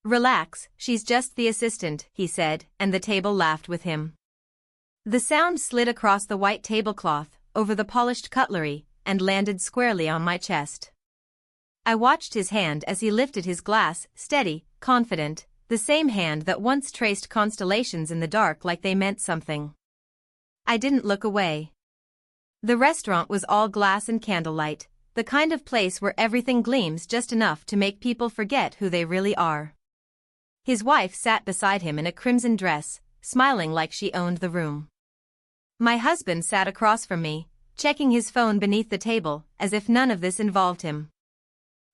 Relax, she's just the assistant, he said, and the table laughed with him. The sound slid across the white tablecloth, over the polished cutlery, and landed squarely on my chest. I watched his hand as he lifted his glass, steady, confident, the same hand that once traced constellations in the dark like they meant something. I didn't look away. The restaurant was all glass and candlelight, the kind of place where everything gleams just enough to make people forget who they really are. His wife sat beside him in a crimson dress, smiling like she owned the room. My husband sat across from me, checking his phone beneath the table, as if none of this involved him.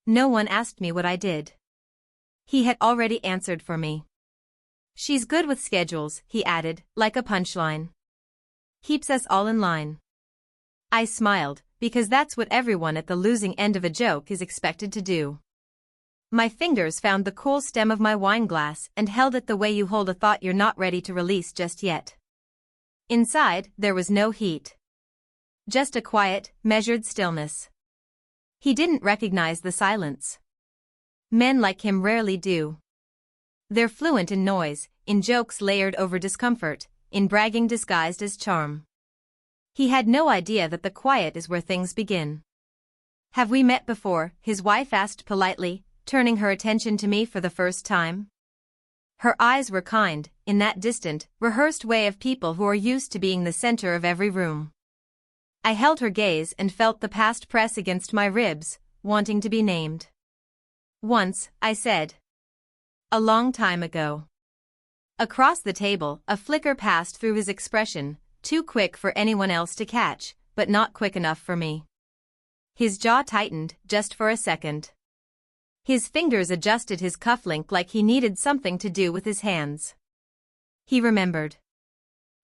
No one asked me what I did. He had already answered for me. She's good with schedules, he added, like a punchline. Keeps us all in line. I smiled, because that's what everyone at the losing end of a joke is expected to do. My fingers found the cool stem of my wine glass and held it the way you hold a thought you're not ready to release just yet. Inside, there was no heat. Just a quiet, measured stillness. He didn't recognize the silence. Men like him rarely do. They're fluent in noise, in jokes layered over discomfort, in bragging disguised as charm. He had no idea that the quiet is where things begin. Have we met before? His wife asked politely, turning her attention to me for the first time. Her eyes were kind, in that distant, rehearsed way of people who are used to being the center of every room. I held her gaze and felt the past press against my ribs, wanting to be named. Once, I said. A long time ago. Across the table, a flicker passed through his expression, too quick for anyone else to catch, but not quick enough for me. His jaw tightened, just for a second. His fingers adjusted his cufflink like he needed something to do with his hands. He remembered.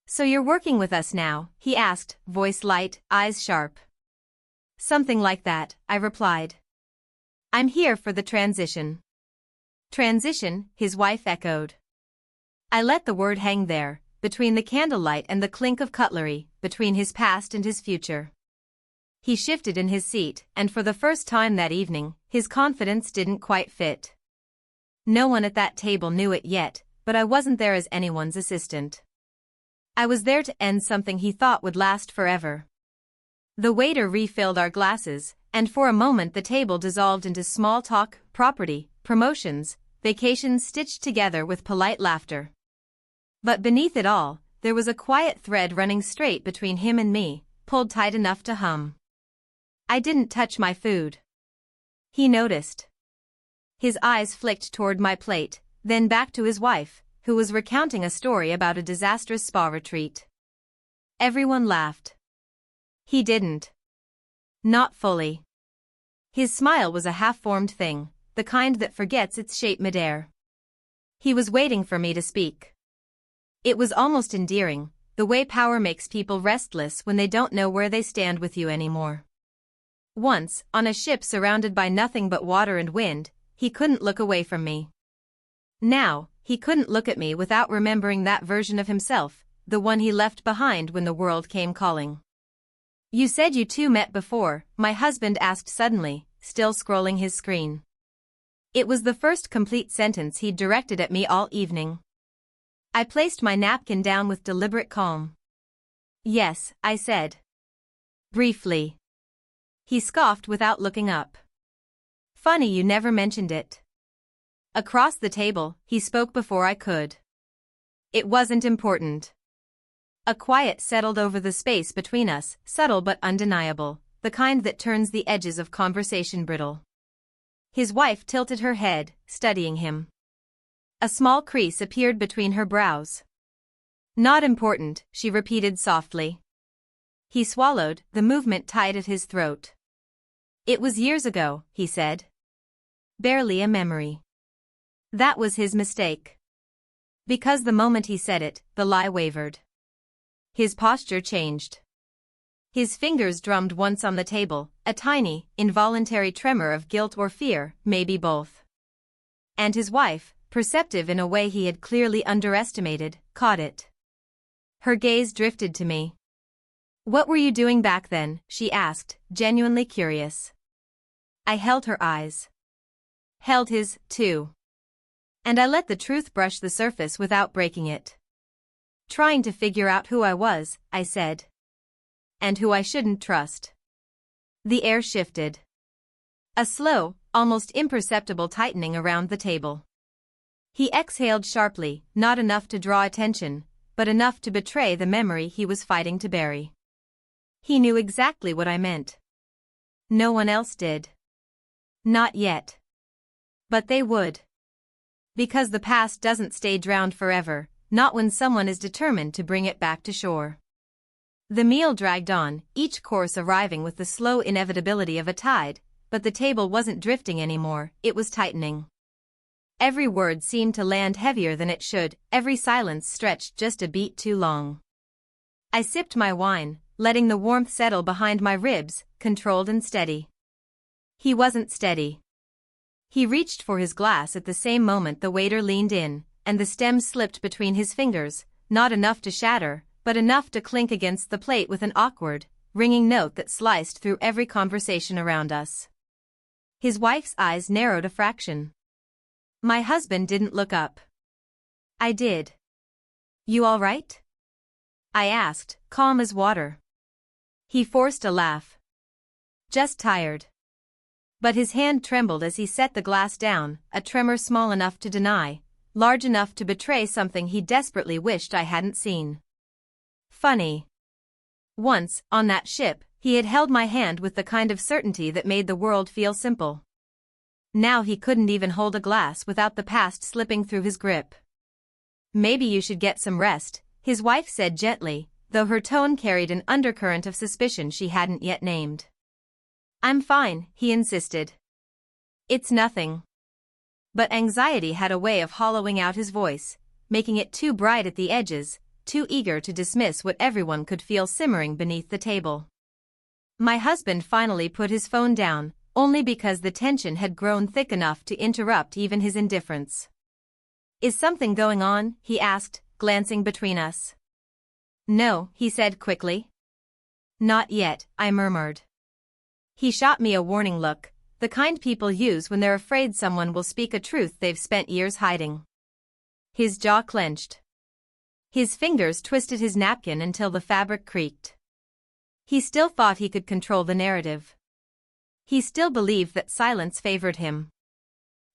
So you're working with us now, he asked, voice light, eyes sharp. Something like that, I replied. I'm here for the transition. Transition, his wife echoed. I let the word hang there, between the candlelight and the clink of cutlery, between his past and his future. He shifted in his seat, and for the first time that evening, his confidence didn't quite fit. No one at that table knew it yet, but I wasn't there as anyone's assistant. I was there to end something he thought would last forever. The waiter refilled our glasses, and for a moment the table dissolved into small talk, property, promotions, vacations stitched together with polite laughter. But beneath it all, there was a quiet thread running straight between him and me, pulled tight enough to hum. I didn't touch my food. He noticed. His eyes flicked toward my plate, then back to his wife, who was recounting a story about a disastrous spa retreat. Everyone laughed. He didn't. Not fully. His smile was a half-formed thing, the kind that forgets its shape midair. He was waiting for me to speak. It was almost endearing, the way power makes people restless when they don't know where they stand with you anymore. Once, on a ship surrounded by nothing but water and wind, he couldn't look away from me. Now, he couldn't look at me without remembering that version of himself, the one he left behind when the world came calling. You said you two met before, my husband asked suddenly, still scrolling his screen. It was the first complete sentence he'd directed at me all evening. I placed my napkin down with deliberate calm. Yes, I said. Briefly. He scoffed without looking up. Funny you never mentioned it. Across the table, he spoke before I could. It wasn't important. A quiet settled over the space between us, subtle but undeniable, the kind that turns the edges of conversation brittle. His wife tilted her head, studying him. A small crease appeared between her brows. Not important, she repeated softly. He swallowed, the movement tight at his throat. It was years ago, he said. Barely a memory. That was his mistake. Because the moment he said it, the lie wavered. His posture changed. His fingers drummed once on the table, a tiny, involuntary tremor of guilt or fear, maybe both. And his wife, perceptive in a way he had clearly underestimated, caught it. Her gaze drifted to me. What were you doing back then? She asked, genuinely curious. I held her eyes. Held his, too. And I let the truth brush the surface without breaking it. Trying to figure out who I was, I said. And who I shouldn't trust. The air shifted. A slow, almost imperceptible tightening around the table. He exhaled sharply, not enough to draw attention, but enough to betray the memory he was fighting to bury. He knew exactly what I meant. No one else did. Not yet. But they would. Because the past doesn't stay drowned forever, not when someone is determined to bring it back to shore. The meal dragged on, each course arriving with the slow inevitability of a tide, but the table wasn't drifting anymore, it was tightening. Every word seemed to land heavier than it should, every silence stretched just a beat too long. I sipped my wine, letting the warmth settle behind my ribs, controlled and steady. He wasn't steady. He reached for his glass at the same moment the waiter leaned in, and the stem slipped between his fingers, not enough to shatter, but enough to clink against the plate with an awkward, ringing note that sliced through every conversation around us. His wife's eyes narrowed a fraction. My husband didn't look up. I did. "You all right?" I asked, calm as water. He forced a laugh. "Just tired." But his hand trembled as he set the glass down, a tremor small enough to deny, large enough to betray something he desperately wished I hadn't seen. Funny. Once, on that ship, he had held my hand with the kind of certainty that made the world feel simple. Now he couldn't even hold a glass without the past slipping through his grip. "Maybe you should get some rest," his wife said gently, though her tone carried an undercurrent of suspicion she hadn't yet named. "I'm fine," he insisted. "It's nothing." But anxiety had a way of hollowing out his voice, making it too bright at the edges, too eager to dismiss what everyone could feel simmering beneath the table. My husband finally put his phone down, only because the tension had grown thick enough to interrupt even his indifference. "Is something going on?" he asked, glancing between us. "No," he said quickly. "Not yet," I murmured. He shot me a warning look, the kind people use when they're afraid someone will speak a truth they've spent years hiding. His jaw clenched. His fingers twisted his napkin until the fabric creaked. He still thought he could control the narrative. He still believed that silence favored him.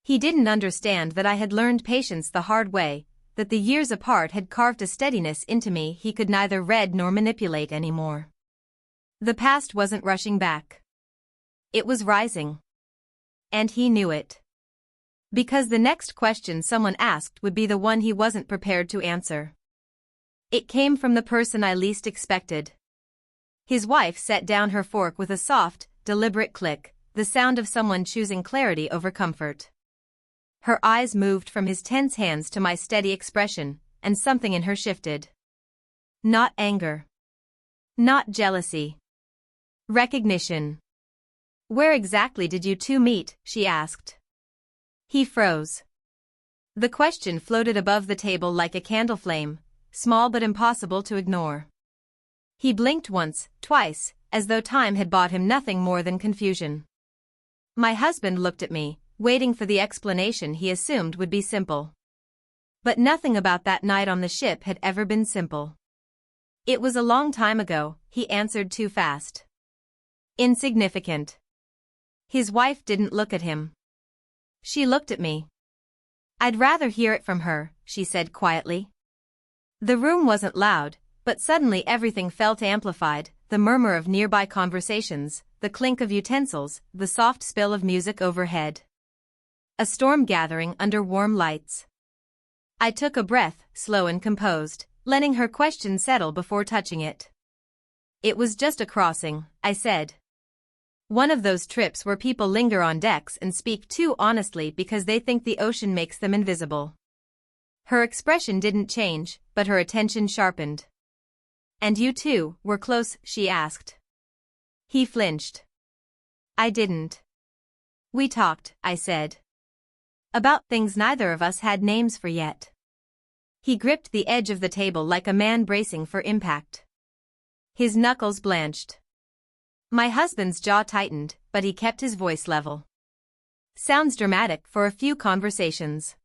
He didn't understand that I had learned patience the hard way, that the years apart had carved a steadiness into me he could neither read nor manipulate anymore. The past wasn't rushing back. It was rising. And he knew it. Because the next question someone asked would be the one he wasn't prepared to answer. It came from the person I least expected. His wife set down her fork with a soft, deliberate click, the sound of someone choosing clarity over comfort. Her eyes moved from his tense hands to my steady expression, and something in her shifted. Not anger. Not jealousy. Recognition. "Where exactly did you two meet?" she asked. He froze. The question floated above the table like a candle flame, small but impossible to ignore. He blinked once, twice, as though time had bought him nothing more than confusion. My husband looked at me, waiting for the explanation he assumed would be simple. But nothing about that night on the ship had ever been simple. "It was a long time ago," he answered too fast. "Insignificant." His wife didn't look at him. She looked at me. "I'd rather hear it from her," she said quietly. The room wasn't loud, but suddenly everything felt amplified, the murmur of nearby conversations, the clink of utensils, the soft spill of music overhead. A storm gathering under warm lights. I took a breath, slow and composed, letting her question settle before touching it. "It was just a crossing," I said. "One of those trips where people linger on decks and speak too honestly because they think the ocean makes them invisible." Her expression didn't change, but her attention sharpened. "And you two were close?" she asked. He flinched. I didn't. "We talked," I said. "About things neither of us had names for yet." He gripped the edge of the table like a man bracing for impact. His knuckles blanched. My husband's jaw tightened, but he kept his voice level. "Sounds dramatic for a few conversations."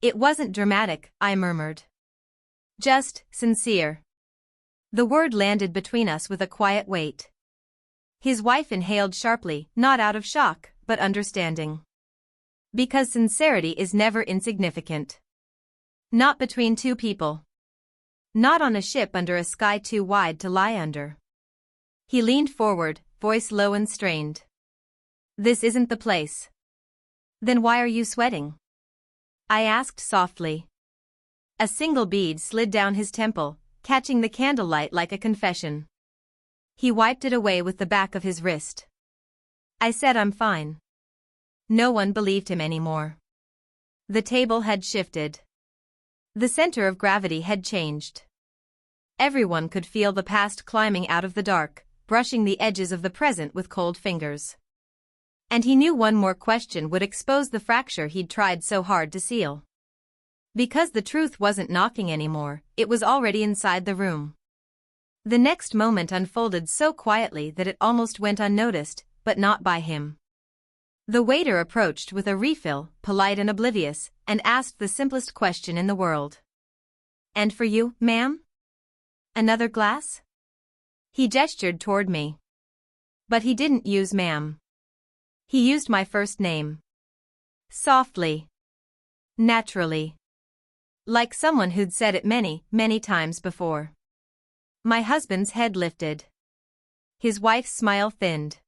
It wasn't dramatic, I murmured. Just sincere. The word landed between us with a quiet weight. His wife inhaled sharply, not out of shock, but understanding. Because sincerity is never insignificant. Not between two people. Not on a ship under a sky too wide to lie under. He leaned forward, voice low and strained. This isn't the place. Then why are you sweating? I asked softly. A single bead slid down his temple, catching the candlelight like a confession. He wiped it away with the back of his wrist. I said I'm fine. No one believed him anymore. The table had shifted. The center of gravity had changed. Everyone could feel the past climbing out of the dark, brushing the edges of the present with cold fingers. And he knew one more question would expose the fracture he'd tried so hard to seal. Because the truth wasn't knocking anymore, it was already inside the room. The next moment unfolded so quietly that it almost went unnoticed, but not by him. The waiter approached with a refill, polite and oblivious, and asked the simplest question in the world. And for you, ma'am? Another glass? He gestured toward me. But he didn't use ma'am. He used my first name. Softly. Naturally. Like someone who'd said it many, many times before. My husband's head lifted. His wife's smile thinned.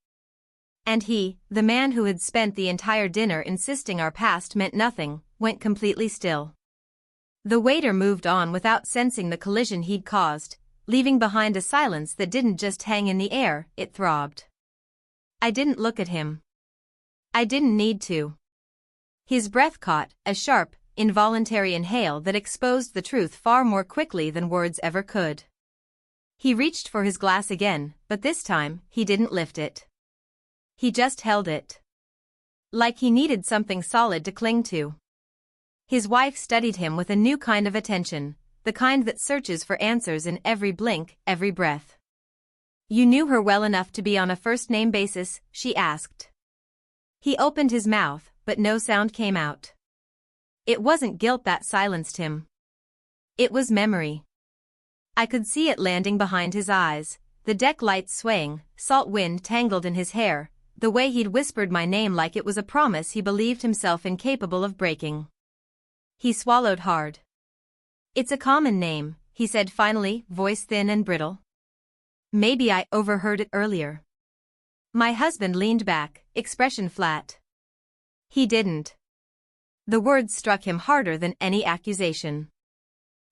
And he, the man who had spent the entire dinner insisting our past meant nothing, went completely still. The waiter moved on without sensing the collision he'd caused, leaving behind a silence that didn't just hang in the air, it throbbed. I didn't look at him. I didn't need to. His breath caught, a sharp, involuntary inhale that exposed the truth far more quickly than words ever could. He reached for his glass again, but this time, he didn't lift it. He just held it. Like he needed something solid to cling to. His wife studied him with a new kind of attention, the kind that searches for answers in every blink, every breath. You knew her well enough to be on a first-name basis, she asked. He opened his mouth, but no sound came out. It wasn't guilt that silenced him. It was memory. I could see it landing behind his eyes, the deck lights swaying, salt wind tangled in his hair, the way he'd whispered my name like it was a promise he believed himself incapable of breaking. He swallowed hard. It's a common name, he said finally, voice thin and brittle. Maybe I overheard it earlier. My husband leaned back, expression flat. He didn't. The words struck him harder than any accusation.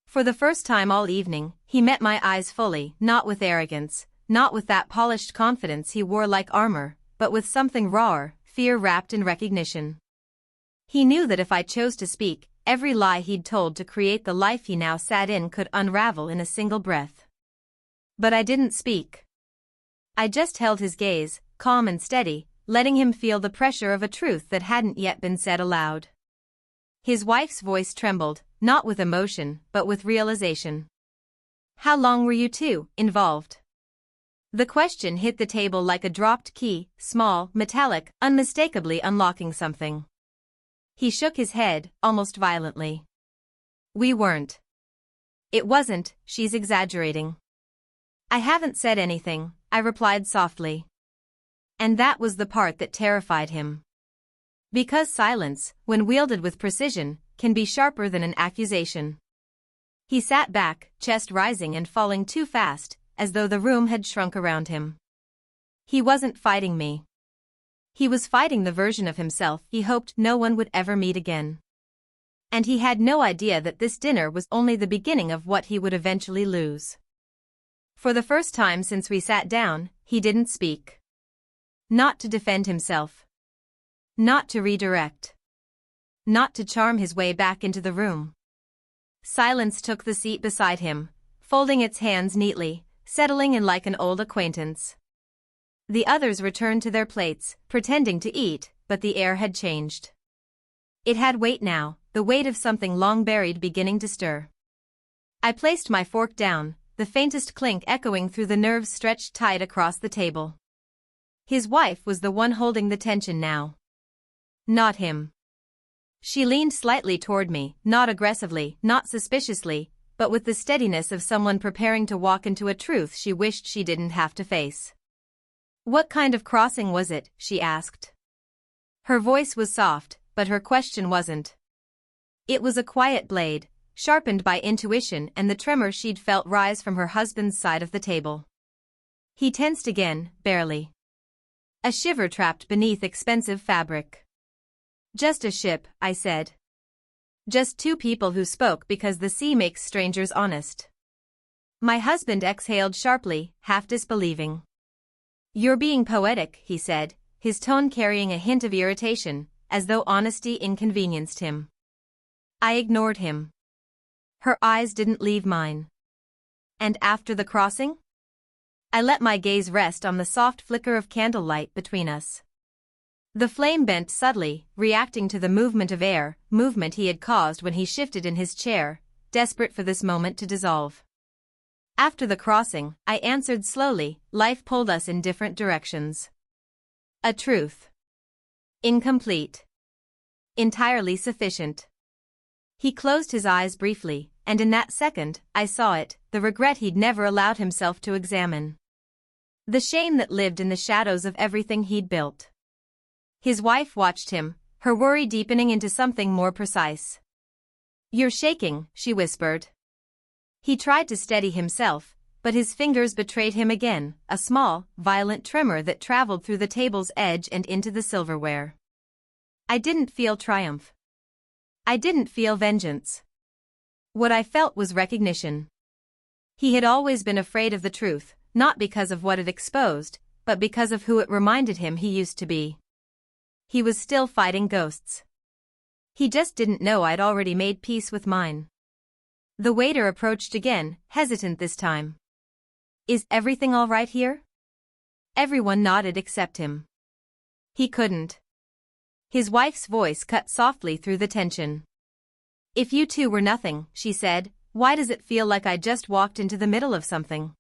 For the first time all evening, he met my eyes fully, not with arrogance, not with that polished confidence he wore like armor, but with something rawer, fear wrapped in recognition. He knew that if I chose to speak, every lie he'd told to create the life he now sat in could unravel in a single breath. But I didn't speak. I just held his gaze, calm and steady, letting him feel the pressure of a truth that hadn't yet been said aloud. His wife's voice trembled, not with emotion, but with realization. How long were you two involved? The question hit the table like a dropped key, small, metallic, unmistakably unlocking something. He shook his head, almost violently. We weren't. It wasn't, she's exaggerating. I haven't said anything, I replied softly. And that was the part that terrified him. Because silence, when wielded with precision, can be sharper than an accusation. He sat back, chest rising and falling too fast, as though the room had shrunk around him. He wasn't fighting me. He was fighting the version of himself he hoped no one would ever meet again. And he had no idea that this dinner was only the beginning of what he would eventually lose. For the first time since we sat down, he didn't speak. Not to defend himself. Not to redirect. Not to charm his way back into the room. Silence took the seat beside him, folding its hands neatly, settling in like an old acquaintance. The others returned to their plates, pretending to eat, but the air had changed. It had weight now, the weight of something long buried beginning to stir. I placed my fork down, the faintest clink echoing through the nerves stretched tight across the table. His wife was the one holding the tension now. Not him. She leaned slightly toward me, not aggressively, not suspiciously, but with the steadiness of someone preparing to walk into a truth she wished she didn't have to face. "What kind of crossing was it?" she asked. Her voice was soft, but her question wasn't. It was a quiet blade, sharpened by intuition and the tremor she'd felt rise from her husband's side of the table. He tensed again, barely. A shiver trapped beneath expensive fabric. "Just a ship," I said. "Just two people who spoke because the sea makes strangers honest." My husband exhaled sharply, half disbelieving. "You're being poetic," he said, his tone carrying a hint of irritation, as though honesty inconvenienced him. I ignored him. Her eyes didn't leave mine. "And after the crossing?" I let my gaze rest on the soft flicker of candlelight between us. The flame bent subtly, reacting to the movement of air, movement he had caused when he shifted in his chair, desperate for this moment to dissolve. "After the crossing," I answered slowly, "life pulled us in different directions." A truth. Incomplete. Entirely sufficient. He closed his eyes briefly, and in that second, I saw it, the regret he'd never allowed himself to examine. The shame that lived in the shadows of everything he'd built. His wife watched him, her worry deepening into something more precise. "You're shaking," she whispered. He tried to steady himself, but his fingers betrayed him again, a small, violent tremor that traveled through the table's edge and into the silverware. I didn't feel triumph. I didn't feel vengeance. What I felt was recognition. He had always been afraid of the truth, not because of what it exposed, but because of who it reminded him he used to be. He was still fighting ghosts. He just didn't know I'd already made peace with mine. The waiter approached again, hesitant this time. "Is everything all right here?" Everyone nodded except him. He couldn't. His wife's voice cut softly through the tension. "If you two were nothing," she said, "why does it feel like I just walked into the middle of something?"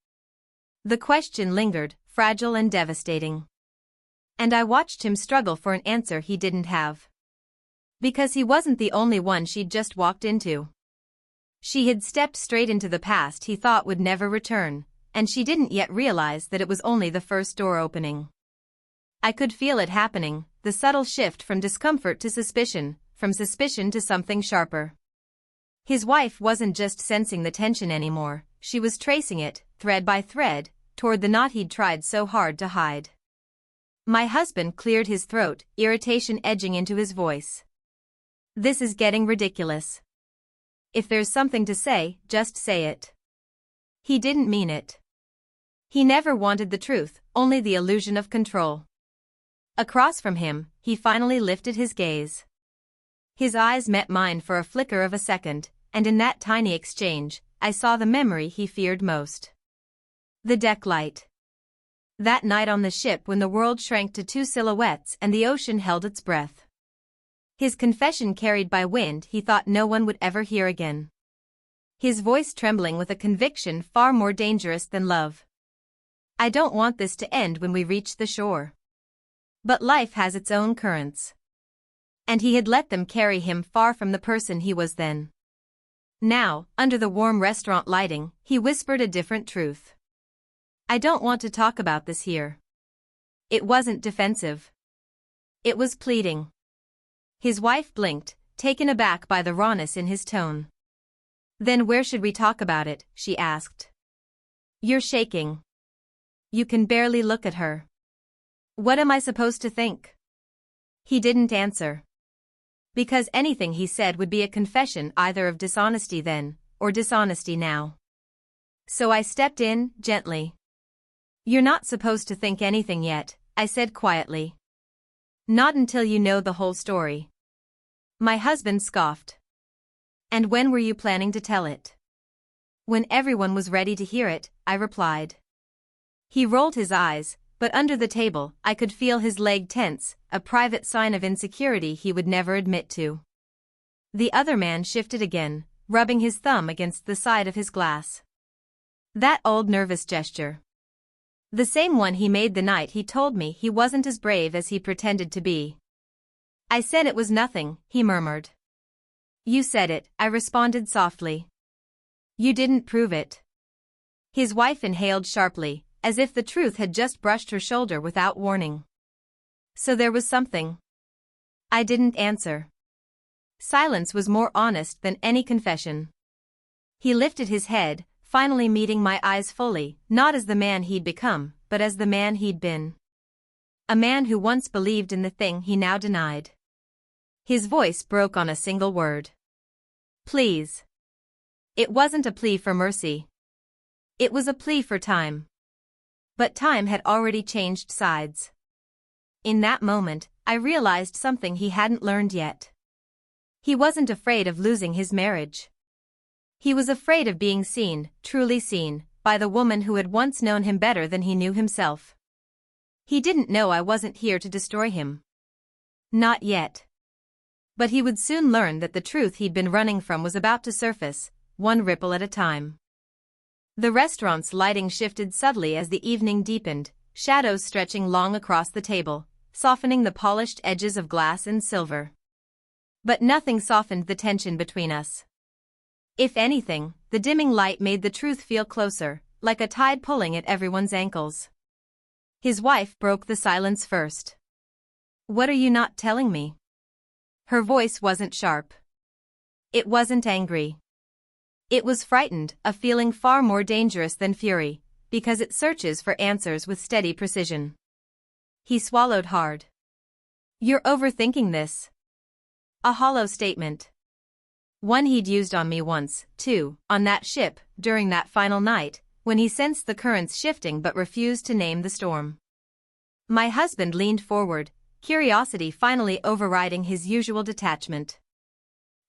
The question lingered, fragile and devastating. And I watched him struggle for an answer he didn't have. Because he wasn't the only one she'd just walked into. She had stepped straight into the past he thought would never return, and she didn't yet realize that it was only the first door opening. I could feel it happening, the subtle shift from discomfort to suspicion, from suspicion to something sharper. His wife wasn't just sensing the tension anymore, she was tracing it, thread by thread, toward the knot he'd tried so hard to hide. My husband cleared his throat, irritation edging into his voice. "This is getting ridiculous. If there's something to say, just say it." He didn't mean it. He never wanted the truth, only the illusion of control. Across from him, he finally lifted his gaze. His eyes met mine for a flicker of a second, and in that tiny exchange, I saw the memory he feared most. The deck light. That night on the ship when the world shrank to two silhouettes and the ocean held its breath. His confession carried by wind he thought no one would ever hear again. His voice trembling with a conviction far more dangerous than love. "I don't want this to end when we reach the shore. But life has its own currents." And he had let them carry him far from the person he was then. Now, under the warm restaurant lighting, he whispered a different truth. "I don't want to talk about this here." It wasn't defensive. It was pleading. His wife blinked, taken aback by the rawness in his tone. "Then where should we talk about it?" she asked. "You're shaking. You can barely look at her. What am I supposed to think?" He didn't answer. Because anything he said would be a confession either of dishonesty then, or dishonesty now. So I stepped in, gently. "You're not supposed to think anything yet," I said quietly. "Not until you know the whole story." My husband scoffed. "And when were you planning to tell it?" "When everyone was ready to hear it," I replied. He rolled his eyes, but under the table, I could feel his leg tense, a private sign of insecurity he would never admit to. The other man shifted again, rubbing his thumb against the side of his glass. That old nervous gesture. The same one he made the night he told me he wasn't as brave as he pretended to be. I said it was nothing, he murmured. You said it, I responded softly. You didn't prove it. His wife inhaled sharply, as if the truth had just brushed her shoulder without warning. So there was something. I didn't answer. Silence was more honest than any confession. He lifted his head, finally meeting my eyes fully, not as the man he'd become, but as the man he'd been. A man who once believed in the thing he now denied. His voice broke on a single word. Please. It wasn't a plea for mercy. It was a plea for time. But time had already changed sides. In that moment, I realized something he hadn't learned yet. He wasn't afraid of losing his marriage. He was afraid of being seen, truly seen, by the woman who had once known him better than he knew himself. He didn't know I wasn't here to destroy him. Not yet. But he would soon learn that the truth he'd been running from was about to surface, one ripple at a time. The restaurant's lighting shifted subtly as the evening deepened, shadows stretching long across the table, softening the polished edges of glass and silver. But nothing softened the tension between us. If anything, the dimming light made the truth feel closer, like a tide pulling at everyone's ankles. His wife broke the silence first. What are you not telling me? Her voice wasn't sharp. It wasn't angry. It was frightened, a feeling far more dangerous than fury, because it searches for answers with steady precision. He swallowed hard. You're overthinking this. A hollow statement. One he'd used on me once, too, on that ship, during that final night, when he sensed the currents shifting but refused to name the storm. My husband leaned forward, curiosity finally overriding his usual detachment.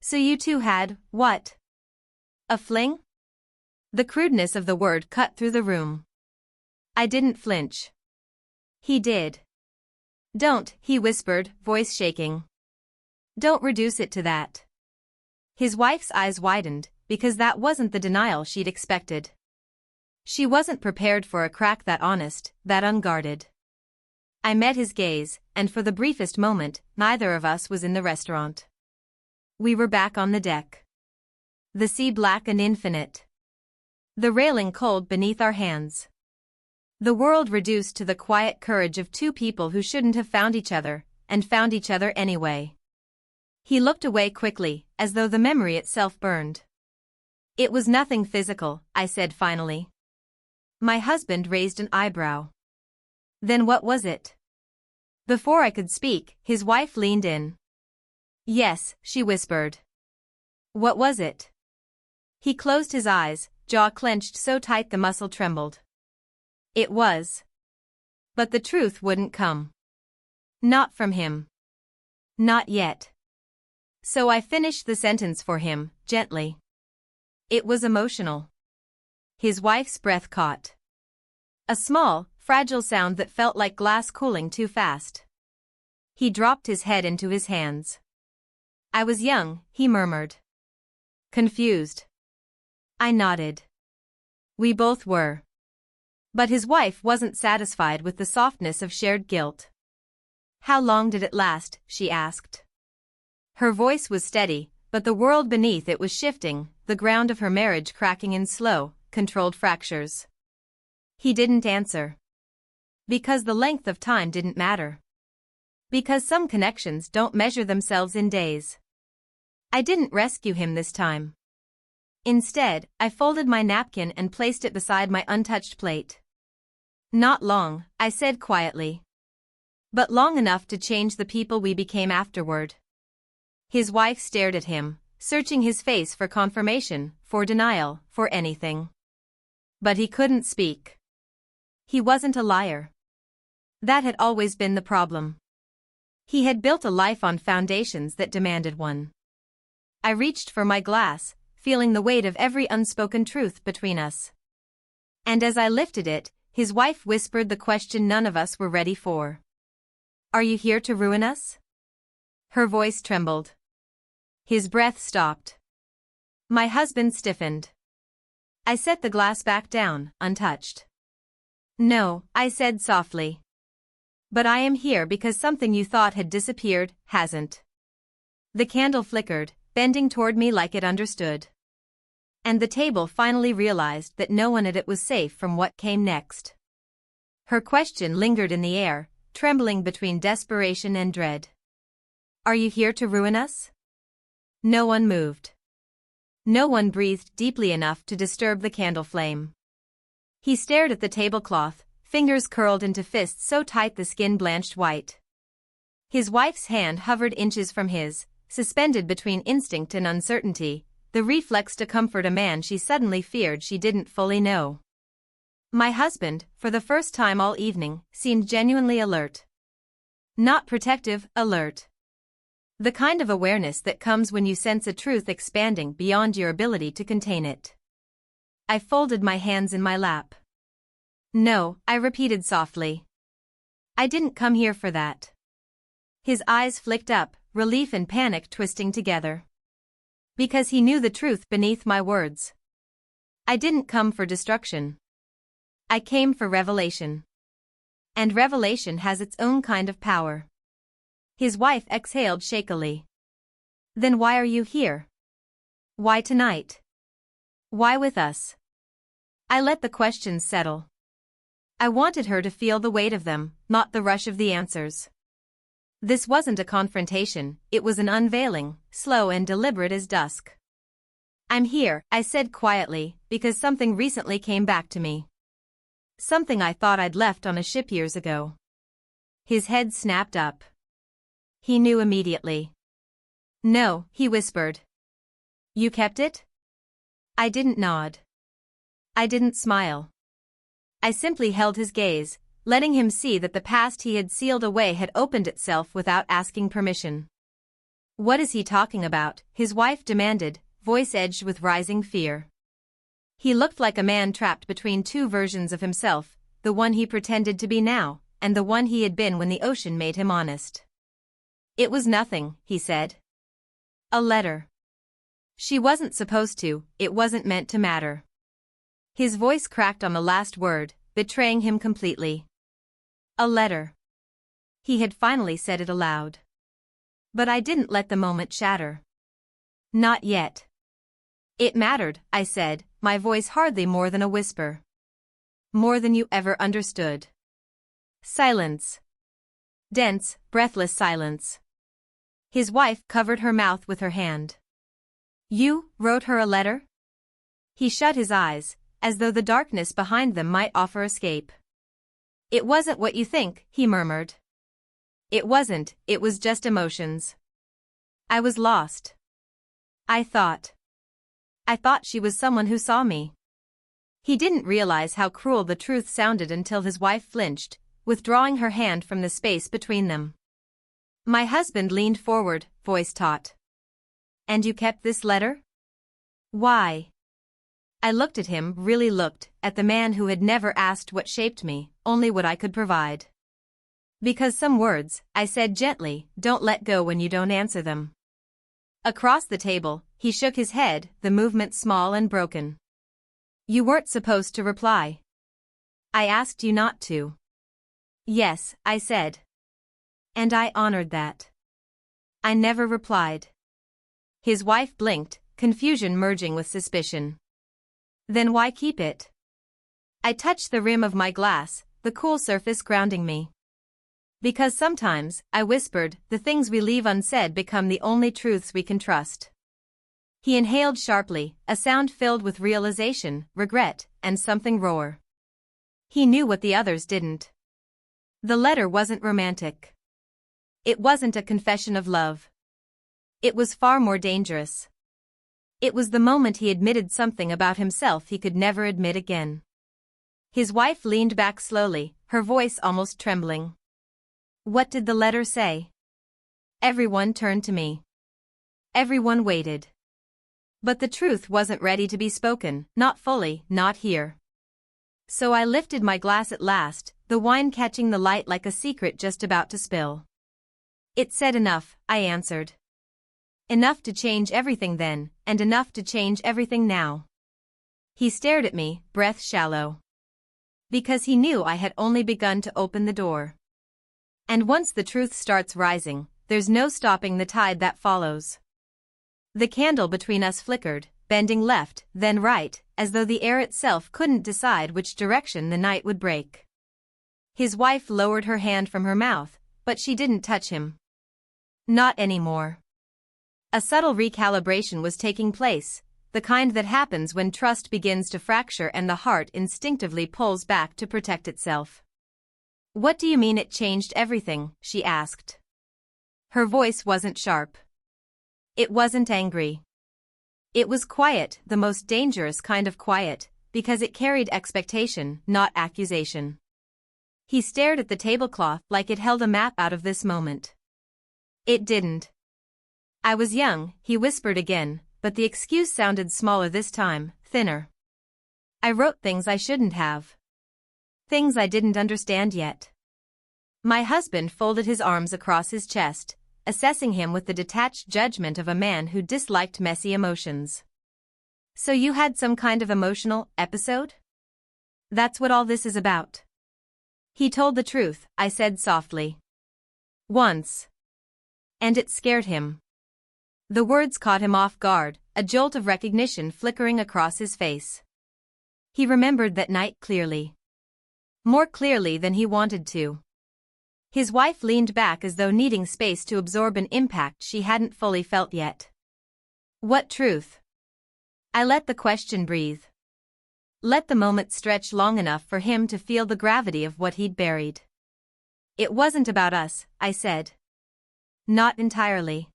So you two had, what? A fling? The crudeness of the word cut through the room. I didn't flinch. He did. Don't, he whispered, voice shaking. Don't reduce it to that. His wife's eyes widened, because that wasn't the denial she'd expected. She wasn't prepared for a crack that honest, that unguarded. I met his gaze, and for the briefest moment, neither of us was in the restaurant. We were back on the deck. The sea black and infinite. The railing cold beneath our hands. The world reduced to the quiet courage of two people who shouldn't have found each other, and found each other anyway. He looked away quickly, as though the memory itself burned. It was nothing physical, I said finally. My husband raised an eyebrow. Then what was it? Before I could speak, his wife leaned in. Yes, she whispered. What was it? He closed his eyes, jaw clenched so tight the muscle trembled. It was. But the truth wouldn't come. Not from him. Not yet. So I finished the sentence for him, gently. It was emotional. His wife's breath caught. A small, fragile sound that felt like glass cooling too fast. He dropped his head into his hands. I was young, he murmured. Confused. I nodded. We both were. But his wife wasn't satisfied with the softness of shared guilt. How long did it last, she asked. Her voice was steady, but the world beneath it was shifting, the ground of her marriage cracking in slow, controlled fractures. He didn't answer. Because the length of time didn't matter. Because some connections don't measure themselves in days. I didn't rescue him this time. Instead, I folded my napkin and placed it beside my untouched plate. Not long, I said quietly. But long enough to change the people we became afterward. His wife stared at him, searching his face for confirmation, for denial, for anything. But he couldn't speak. He wasn't a liar. That had always been the problem. He had built a life on foundations that demanded one. I reached for my glass, feeling the weight of every unspoken truth between us. And as I lifted it, his wife whispered the question none of us were ready for. Are you here to ruin us? Her voice trembled. His breath stopped. My husband stiffened. I set the glass back down, untouched. No, I said softly. But I am here because something you thought had disappeared, hasn't. The candle flickered, bending toward me like it understood. And the table finally realized that no one at it was safe from what came next. Her question lingered in the air, trembling between desperation and dread. Are you here to ruin us? No one moved. No one breathed deeply enough to disturb the candle flame. He stared at the tablecloth, fingers curled into fists so tight the skin blanched white. His wife's hand hovered inches from his, suspended between instinct and uncertainty, the reflex to comfort a man she suddenly feared she didn't fully know. My husband, for the first time all evening, seemed genuinely alert. Not protective, alert. The kind of awareness that comes when you sense a truth expanding beyond your ability to contain it. I folded my hands in my lap. No, I repeated softly. I didn't come here for that. His eyes flicked up, relief and panic twisting together. Because he knew the truth beneath my words. I didn't come for destruction. I came for revelation. And revelation has its own kind of power. His wife exhaled shakily. Then why are you here? Why tonight? Why with us? I let the questions settle. I wanted her to feel the weight of them, not the rush of the answers. This wasn't a confrontation, it was an unveiling, slow and deliberate as dusk. I'm here, I said quietly, because something recently came back to me. Something I thought I'd left on a ship years ago. His head snapped up. He knew immediately. No, he whispered. You kept it? I didn't nod. I didn't smile. I simply held his gaze, letting him see that the past he had sealed away had opened itself without asking permission. What is he talking about? His wife demanded, voice edged with rising fear. He looked like a man trapped between two versions of himself, the one he pretended to be now, and the one he had been when the ocean made him honest. It was nothing, he said. A letter. She wasn't supposed to, it wasn't meant to matter. His voice cracked on the last word, betraying him completely. A letter. He had finally said it aloud. But I didn't let the moment shatter. Not yet. It mattered, I said, my voice hardly more than a whisper. More than you ever understood. Silence. Dense, breathless silence. His wife covered her mouth with her hand. You wrote her a letter? He shut his eyes, as though the darkness behind them might offer escape. It wasn't what you think, he murmured. It wasn't, it was just emotions. I was lost. I thought she was someone who saw me. He didn't realize how cruel the truth sounded until his wife flinched, withdrawing her hand from the space between them. My husband leaned forward, voice taut. And you kept this letter? Why? I looked at him, really looked, at the man who had never asked what shaped me, only what I could provide. Because some words, I said gently, don't let go when you don't answer them. Across the table, he shook his head, the movement small and broken. You weren't supposed to reply. I asked you not to. Yes, I said. And I honored that. I never replied. His wife blinked, confusion merging with suspicion. Then why keep it? I touched the rim of my glass, the cool surface grounding me. Because sometimes, I whispered, the things we leave unsaid become the only truths we can trust. He inhaled sharply, a sound filled with realization, regret, and something rawer. He knew what the others didn't. The letter wasn't romantic. It wasn't a confession of love. It was far more dangerous. It was the moment he admitted something about himself he could never admit again. His wife leaned back slowly, her voice almost trembling. What did the letter say? Everyone turned to me. Everyone waited. But the truth wasn't ready to be spoken, not fully, not here. So I lifted my glass at last, the wine catching the light like a secret just about to spill. It said enough, I answered. Enough to change everything then, and enough to change everything now. He stared at me, breath shallow. Because he knew I had only begun to open the door. And once the truth starts rising, there's no stopping the tide that follows. The candle between us flickered, bending left, then right, as though the air itself couldn't decide which direction the night would break. His wife lowered her hand from her mouth, but she didn't touch him. Not anymore. A subtle recalibration was taking place, the kind that happens when trust begins to fracture and the heart instinctively pulls back to protect itself. "What do you mean it changed everything?" she asked. Her voice wasn't sharp. It wasn't angry. It was quiet, the most dangerous kind of quiet, because it carried expectation, not accusation. He stared at the tablecloth like it held a map out of this moment. It didn't. "I was young," he whispered again, but the excuse sounded smaller this time, thinner. "I wrote things I shouldn't have. Things I didn't understand yet." My husband folded his arms across his chest, assessing him with the detached judgment of a man who disliked messy emotions. "So you had some kind of emotional episode? That's what all this is about." "He told the truth," I said softly. "Once. And it scared him." The words caught him off guard, a jolt of recognition flickering across his face. He remembered that night clearly. More clearly than he wanted to. His wife leaned back as though needing space to absorb an impact she hadn't fully felt yet. "What truth?" I let the question breathe. Let the moment stretch long enough for him to feel the gravity of what he'd buried. "It wasn't about us," I said. "Not entirely."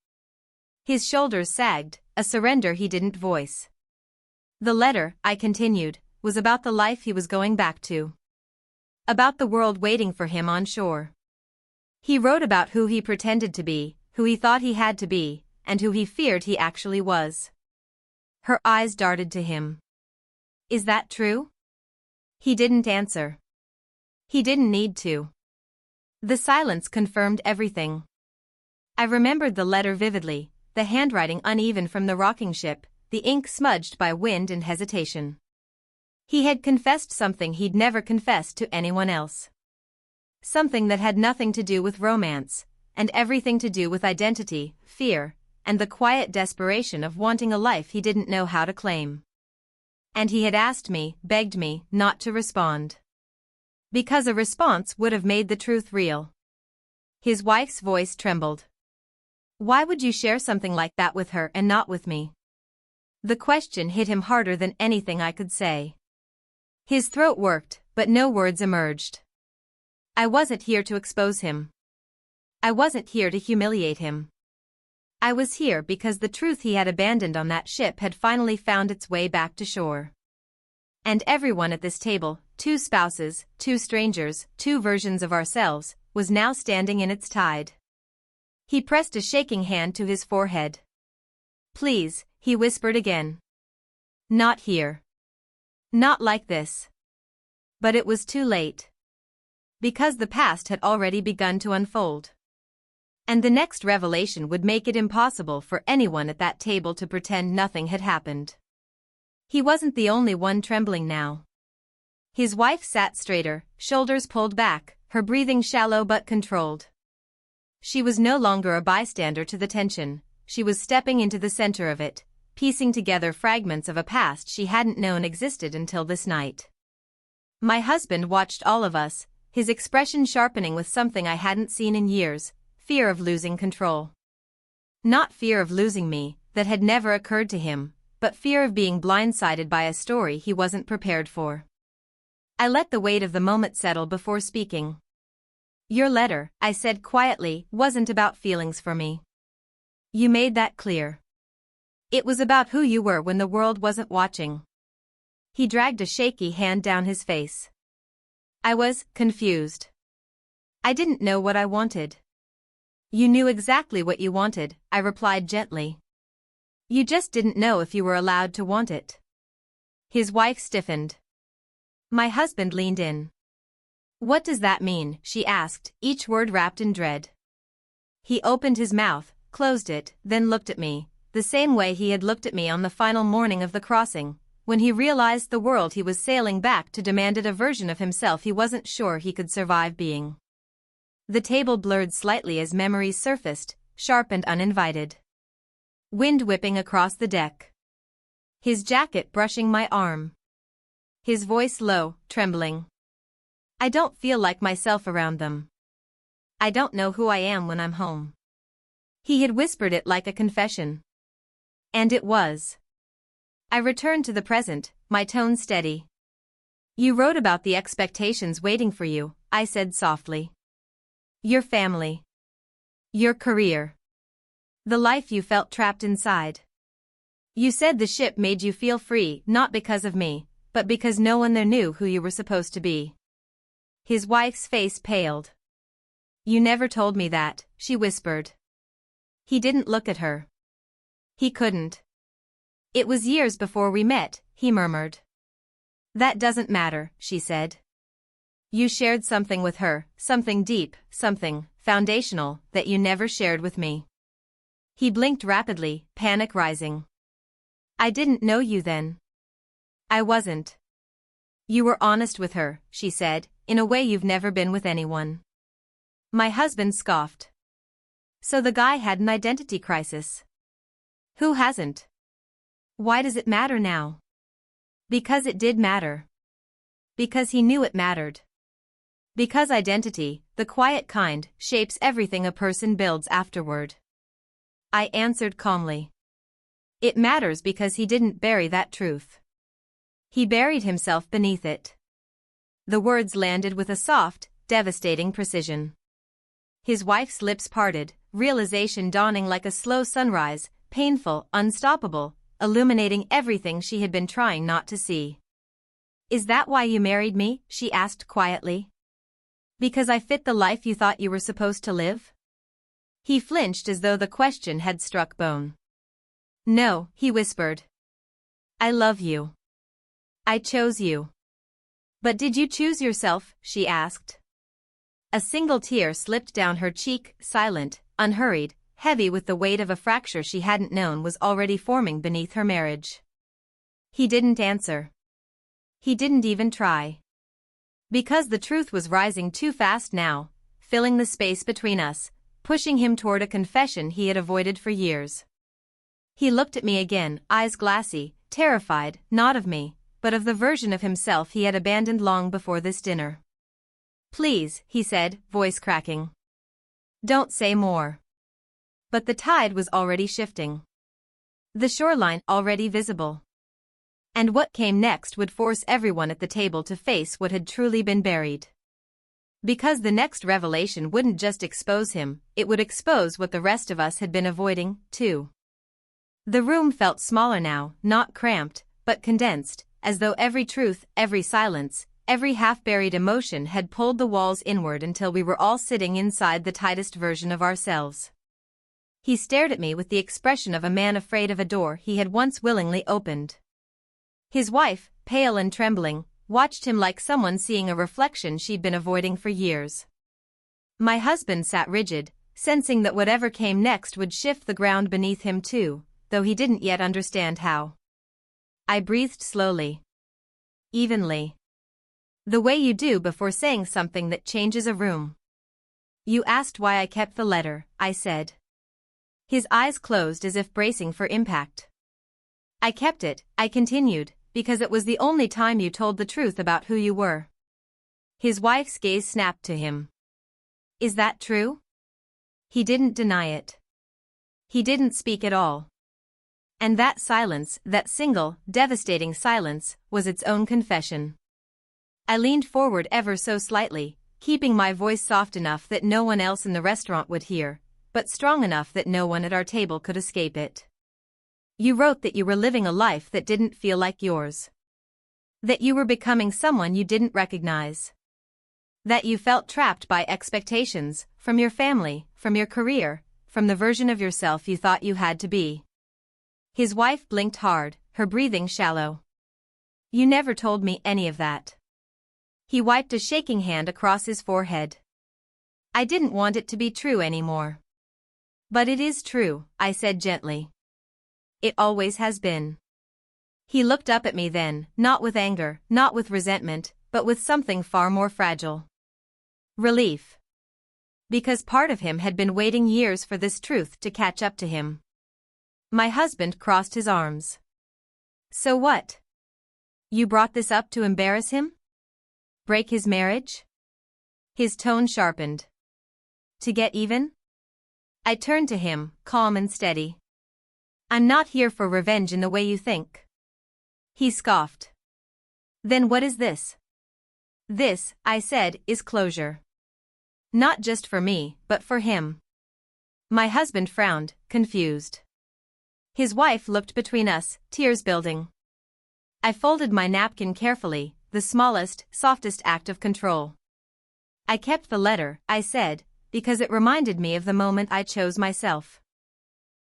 His shoulders sagged, a surrender he didn't voice. "The letter," I continued, "was about the life he was going back to. About the world waiting for him on shore. He wrote about who he pretended to be, who he thought he had to be, and who he feared he actually was." Her eyes darted to him. "Is that true?" He didn't answer. He didn't need to. The silence confirmed everything. I remembered the letter vividly, the handwriting uneven from the rocking ship, the ink smudged by wind and hesitation. He had confessed something he'd never confessed to anyone else. Something that had nothing to do with romance, and everything to do with identity, fear, and the quiet desperation of wanting a life he didn't know how to claim. And he had asked me, begged me, not to respond. Because a response would have made the truth real. His wife's voice trembled. "Why would you share something like that with her and not with me?" The question hit him harder than anything I could say. His throat worked, but no words emerged. I wasn't here to expose him. I wasn't here to humiliate him. I was here because the truth he had abandoned on that ship had finally found its way back to shore. And everyone at this table, 2 spouses, 2 strangers, 2 versions of ourselves, was now standing in its tide. He pressed a shaking hand to his forehead. "Please," he whispered again. "Not here. Not like this." But it was too late. Because the past had already begun to unfold. And the next revelation would make it impossible for anyone at that table to pretend nothing had happened. He wasn't the only one trembling now. His wife sat straighter, shoulders pulled back, her breathing shallow but controlled. She was no longer a bystander to the tension, she was stepping into the center of it, piecing together fragments of a past she hadn't known existed until this night. My husband watched all of us, his expression sharpening with something I hadn't seen in years, fear of losing control. Not fear of losing me, that had never occurred to him, but fear of being blindsided by a story he wasn't prepared for. I let the weight of the moment settle before speaking. "Your letter," I said quietly, "wasn't about feelings for me. You made that clear. It was about who you were when the world wasn't watching." He dragged a shaky hand down his face. I was confused. I didn't know what I wanted. "You knew exactly what you wanted," I replied gently. "You just didn't know if you were allowed to want it." His wife stiffened. My husband leaned in. "What does that mean?" she asked, each word wrapped in dread. He opened his mouth, closed it, then looked at me, the same way he had looked at me on the final morning of the crossing, when he realized the world he was sailing back to demanded a version of himself he wasn't sure he could survive being. The table blurred slightly as memories surfaced, sharp and uninvited. Wind whipping across the deck. His jacket brushing my arm. His voice low, trembling. I don't feel like myself around them. I don't know who I am when I'm home. He had whispered it like a confession. And it was. I returned to the present, my tone steady. You wrote about the expectations waiting for you, I said softly. Your family. Your career. The life you felt trapped inside. You said the ship made you feel free, not because of me, but because no one there knew who you were supposed to be. His wife's face paled. You never told me that, she whispered. He didn't look at her. He couldn't. It was years before we met, he murmured. That doesn't matter, she said. You shared something with her, something deep, something foundational, that you never shared with me. He blinked rapidly, panic rising. I didn't know you then. I wasn't. You were honest with her, she said, in a way you've never been with anyone. My husband scoffed. So the guy had an identity crisis. Who hasn't? Why does it matter now? Because it did matter. Because he knew it mattered. Because identity, the quiet kind, shapes everything a person builds afterward. I answered calmly. It matters because he didn't bury that truth. He buried himself beneath it. The words landed with a soft, devastating precision. His wife's lips parted, realization dawning like a slow sunrise, painful, unstoppable, illuminating everything she had been trying not to see. Is that why you married me? She asked quietly. Because I fit the life you thought you were supposed to live? He flinched as though the question had struck bone. No, he whispered. I love you. I chose you. But did you choose yourself? She asked. A single tear slipped down her cheek, silent, unhurried, heavy with the weight of a fracture she hadn't known was already forming beneath her marriage. He didn't answer. He didn't even try. Because the truth was rising too fast now, filling the space between us, pushing him toward a confession he had avoided for years. He looked at me again, eyes glassy, terrified, not of me, but of the version of himself he had abandoned long before this dinner. Please, he said, voice cracking. Don't say more. But the tide was already shifting. The shoreline already visible. And what came next would force everyone at the table to face what had truly been buried. Because the next revelation wouldn't just expose him, it would expose what the rest of us had been avoiding, too. The room felt smaller now, not cramped, but condensed, as though every truth, every silence, every half-buried emotion had pulled the walls inward until we were all sitting inside the tightest version of ourselves. He stared at me with the expression of a man afraid of a door he had once willingly opened. His wife, pale and trembling, watched him like someone seeing a reflection she'd been avoiding for years. My husband sat rigid, sensing that whatever came next would shift the ground beneath him too, though he didn't yet understand how. I breathed slowly. Evenly. The way you do before saying something that changes a room. You asked why I kept the letter, I said. His eyes closed as if bracing for impact. I kept it, I continued, because it was the only time you told the truth about who you were. His wife's gaze snapped to him. Is that true? He didn't deny it. He didn't speak at all. And that silence, that single, devastating silence, was its own confession. I leaned forward ever so slightly, keeping my voice soft enough that no one else in the restaurant would hear, but strong enough that no one at our table could escape it. You wrote that you were living a life that didn't feel like yours. That you were becoming someone you didn't recognize. That you felt trapped by expectations, from your family, from your career, from the version of yourself you thought you had to be. His wife blinked hard, her breathing shallow. You never told me any of that. He wiped a shaking hand across his forehead. I didn't want it to be true anymore. But it is true, I said gently. It always has been. He looked up at me then, not with anger, not with resentment, but with something far more fragile. Relief. Because part of him had been waiting years for this truth to catch up to him. My husband crossed his arms. So what? You brought this up to embarrass him? Break his marriage? His tone sharpened. To get even? I turned to him, calm and steady. I'm not here for revenge in the way you think. He scoffed. Then what is this? This, I said, is closure. Not just for me, but for him. My husband frowned, confused. His wife looked between us, tears building. I folded my napkin carefully, the smallest, softest act of control. I kept the letter, I said, because it reminded me of the moment I chose myself.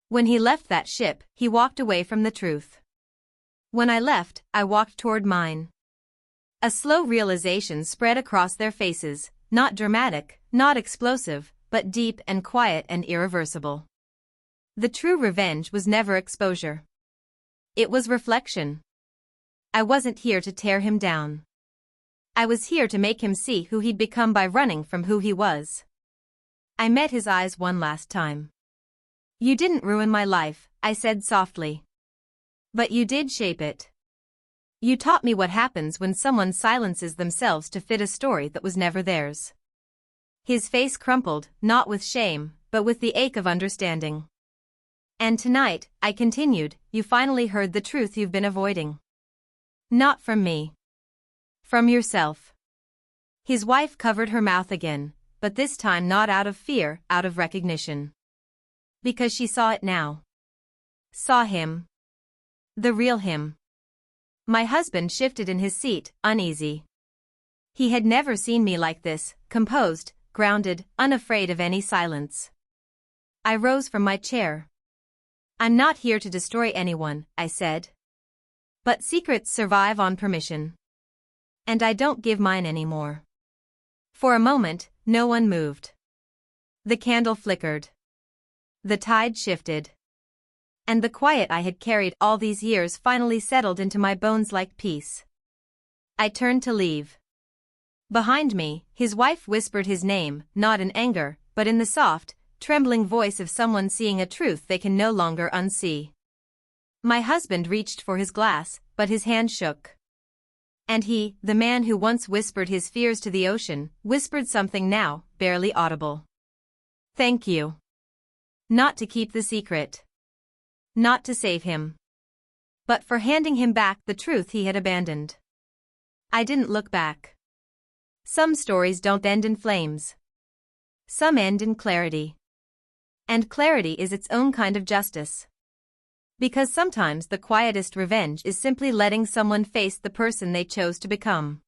When he left that ship, he walked away from the truth. When I left, I walked toward mine. A slow realization spread across their faces, not dramatic, not explosive, but deep and quiet and irreversible. The true revenge was never exposure. It was reflection. I wasn't here to tear him down. I was here to make him see who he'd become by running from who he was. I met his eyes one last time. You didn't ruin my life, I said softly. But you did shape it. You taught me what happens when someone silences themselves to fit a story that was never theirs. His face crumpled, not with shame, but with the ache of understanding. And tonight, I continued, you finally heard the truth you've been avoiding. Not from me. From yourself. His wife covered her mouth again, but this time not out of fear, out of recognition. Because she saw it now. Saw him. The real him. My husband shifted in his seat, uneasy. He had never seen me like this, composed, grounded, unafraid of any silence. I rose from my chair. I'm not here to destroy anyone, I said. But secrets survive on permission. And I don't give mine anymore. For a moment, no one moved. The candle flickered. The tide shifted. And the quiet I had carried all these years finally settled into my bones like peace. I turned to leave. Behind me, his wife whispered his name, not in anger, but in the soft, trembling voice of someone seeing a truth they can no longer unsee. My husband reached for his glass, but his hand shook. And he, the man who once whispered his fears to the ocean, whispered something now, barely audible. Thank you. Not to keep the secret. Not to save him. But for handing him back the truth he had abandoned. I didn't look back. Some stories don't end in flames. Some end in clarity. And clarity is its own kind of justice. Because sometimes the quietest revenge is simply letting someone face the person they chose to become.